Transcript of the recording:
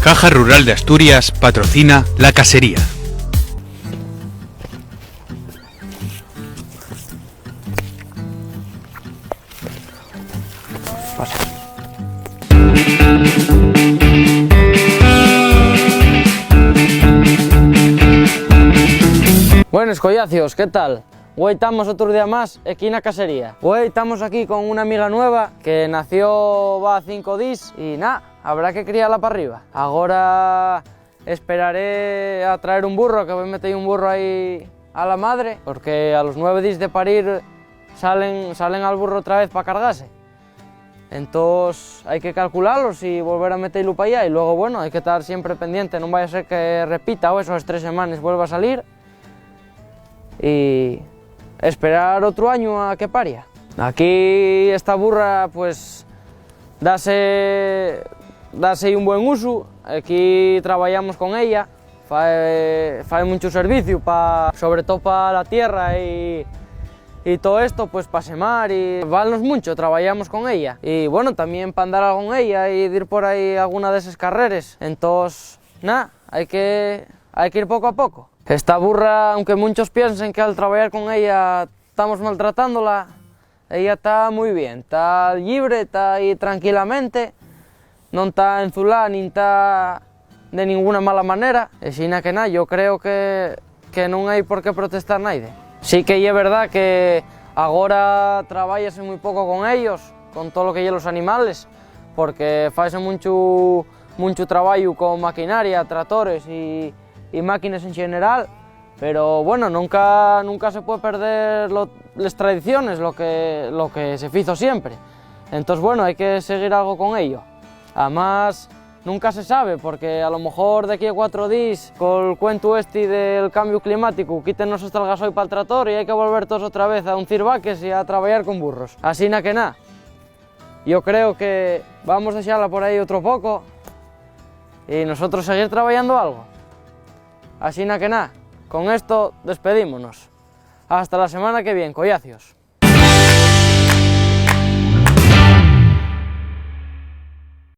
Caja Rural de Asturias patrocina La Casería. Buenos collacios, ¿qué tal? Hoy estamos otro día más aquí en la casería. Hoy estamos aquí con una amiga nueva que nació va 5 días y nada, habrá que criarla para arriba. Ahora esperaré a traer un burro, que voy a meter un burro ahí a la madre, porque a los 9 días de parir salen al burro otra vez para cargarse. Entonces hay que calcularlos y volver a meterlo para allá, y luego bueno, hay que estar siempre pendiente, no vaya a ser que repita o esos 3 semanas vuelva a salir y esperar otro año a que paria. Aquí esta burra pues dase un buen uso, aquí trabajamos con ella, fai mucho servicio, sobre todo para la tierra y todo esto, pues para semar, y valnos mucho, trabajamos con ella. Y bueno, también para andar algo con ella y ir por ahí alguna de esas carreras. Entonces, nada, hay que ir poco a poco. Esta burra, aunque muchos piensen que al trabajar con ella estamos maltratándola, ella está muy bien, está libre, está ahí tranquilamente, no está enzulada ni está de ninguna mala manera. Y sin que nada, yo creo que no hay por qué protestar nadie. Sí que es verdad que ahora trabajas muy poco con ellos, con todo lo que llevan los animales, porque faise mucho trabajo con maquinaria, tractores y máquinas en general, pero bueno, nunca se puede perder las tradiciones, lo que se hizo siempre. Entonces bueno, hay que seguir algo con ello. Además, nunca se sabe, porque a lo mejor de aquí a 4 días, con el cuento este del cambio climático, quítenos hasta el gasoil para el tractor y hay que volver todos otra vez a uncir vaques y a trabajar con burros. Así que nada, yo creo que vamos a dejarla por ahí otro poco y nosotros seguir trabajando algo. Así que nada, con esto despedímonos. Hasta la semana que viene, collacios.